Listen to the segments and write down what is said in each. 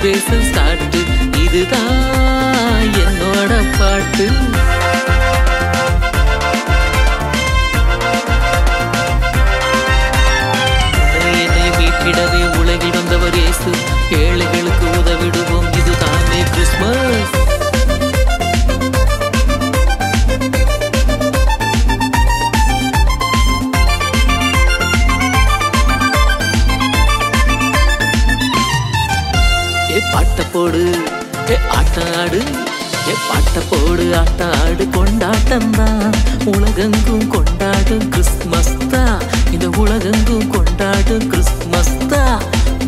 Celebration start. இதுதான் என்னோட பாட்டு. என்னை மீட்டிடவே உலகில் வந்தவர் இயேசு. ஏழைகளுக்கு உதவிடுவோம், இதுதானே கிறிஸ்மஸ். பாட்ட போடு ஆட்டாடு, பாட்ட போடு ஆட்டாடு. கொண்டாட்டம் தான் உலகெங்கும் கொண்டாடும் கிறிஸ்மஸ் தான். இந்த உலகெங்கும் கொண்டாடும் கிறிஸ்மஸ் தான்.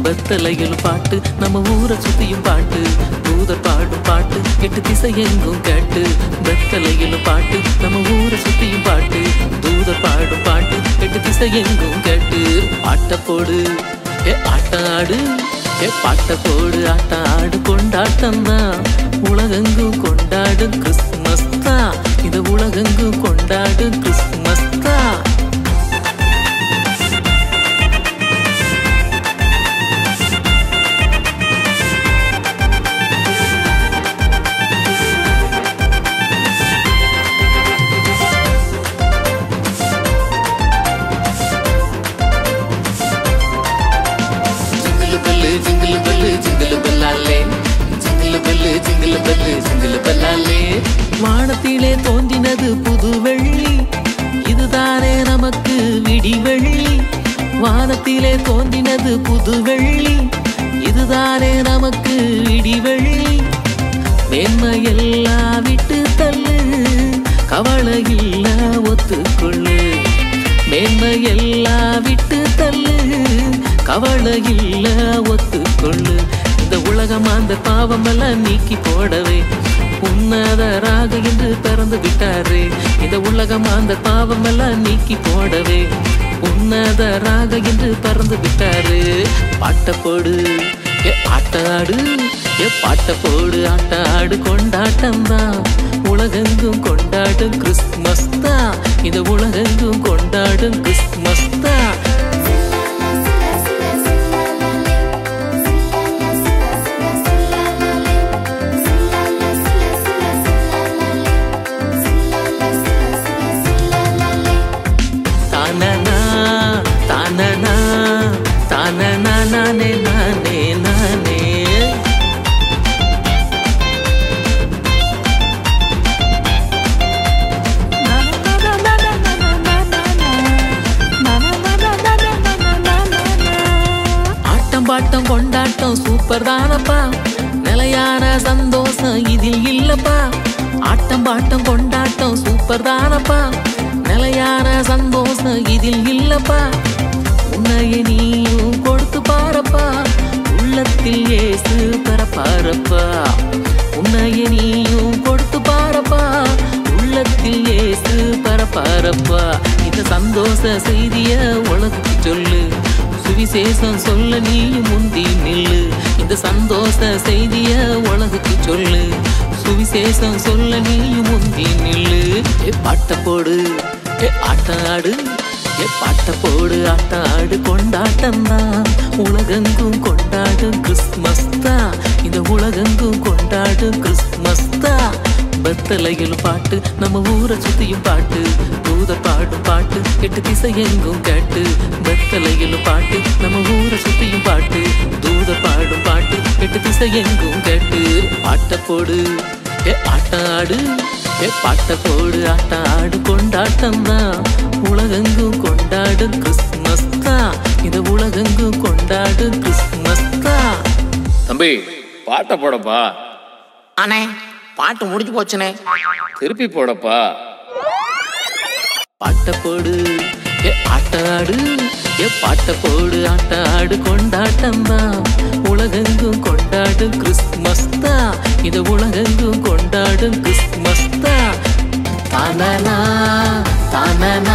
பெத்தலையில் பாட்டு, நம்ம ஊரை சுத்தியும் பாட்டு. தூதர் பாடும் பாட்டு, 8 திசை எங்கும் கேட்டு. பெத்தலையில் பாட்டு, நம்ம ஊரை சுத்தியும் பாட்டு. தூதர் பாடும் பாட்டு, 8 திசை எங்கும் கேட்டு. பாட்ட போடு ஆட்டாடு, பாட்ட போடு ஆட்டாடு. கொண்டாட்டம் தான் உலகெங்கும் கொண்டாடும் கிறிஸ்மஸ் தான். இந்த உலகெங்கும் கொண்டாடும் கிறிஸ்மஸ் தான். வானத்திலே தோன்றினது புது வெள்ளி, இதுதானே நமக்கு விடிவெள்ளி. வானத்திலே தோன்றினது புது வெள்ளி, இதுதானே நமக்கு விடிவெள்ளி. மேன்மையெல்லாம் விட்டு தள்ளு, கவலை இல்ல ஒத்துக்கொள்ளு. மேன்மையெல்லாம் விட்டு தள்ளு, கவலை இல்ல ஒத்துக்கொள்ளு. இந்த உலகம் அந்த பாவம் எல்லாம் நீக்கி போடவே உன்னதராக என்று பிறந்து விட்டாரே. இந்த உலகம் அந்த பாவம் எல்லாம் நீக்கி போடவே உன்னதராக என்று பிறந்து விட்டாரு. பாட்ட போடு ஆட்டாடு, பாட்ட போடு ஆட்டாடு. கொண்டாட்டம் தான் உலகெங்கும் கொண்டாடும் கிறிஸ்மஸ் தான். இந்த உலகெங்கும் கொண்டாடும் கிறிஸ்மஸ் தான். பாட்டம் கொண்டாட்டம் சூப்பர் தானப்பா. நிலையான சந்தோஷம் இதில் இல்லப்பா. ஆட்டம் பாட்டம் கொண்டாட்டம் சூப்பர் தானப்பா. நிலையான சந்தோஷம் இதில் இல்லப்பா. உன்னைய நீயும் கொடுத்து பாரப்பா, உள்ளத்தில் இயேசு பிறப்பாரப்பா. உன்னைய நீயும் கொடுத்து பாரப்பா, உள்ளத்தில் இயேசு பிறப்பாரப்பா. இந்த சந்தோஷ செய்திய உலகுக்கு சொல்லு, சுவிசேஷம் சொல்ல நீ முந்தி நில்லு. இந்த சந்தோஷ செய்திய உலகுக்கு சொல்லு, சுவிசேஷம் சொல்ல நீ முந்தி நில்லு. பாட்ட போடு ஆட்டாடு, பாட்ட போடு ஆட்டாடு. கொண்டாட்டம் தான் உலகெங்கும் கொண்டாடும் கிறிஸ்மஸ் தான். இந்த உலகெங்கும் கொண்டாடும் கிறிஸ்மஸ் தான். பெத்தலையில் பாட்டு, நம்ம ஊரை சுத்தியும் பாட்டு. தூதர் பாடும் பாட்டு, 8 திசை எங்கும் கேட்டு. பெத்தலையில் பாட்டு, நம்ம ஊரை சுத்தியும் பாட்டு. தூதர் பாடும் பாட்டு, 8 திசை எங்கும் கேட்டு. பாட்ட போடு ஆட்டாடு, பாட்ட போடு ஆட்டாடு. கொண்டாட்டம் தான் உலகெங்கும் கொண்டாடும் கிறிஸ்மஸ் தான். இந்த உலகெங்கும் கொண்டாடும் கிறிஸ்மஸ் தான். தம்பி பாட்ட போடப்பா. அண்ணே பாட்டு முடிஞ்சு போச்சுனே, திருப்பி போடப்பா. பாட்ட போடு ஆட்டாடு, பாட்ட போடு ஆட்டாடு. கொண்டாட்டம் தான் உலகெங்கும் கொண்டாடும் கிறிஸ்மஸ் தான். இந்த உலகெங்கும் கொண்டாடும் கிறிஸ்மஸ் தான். தானனா தானனா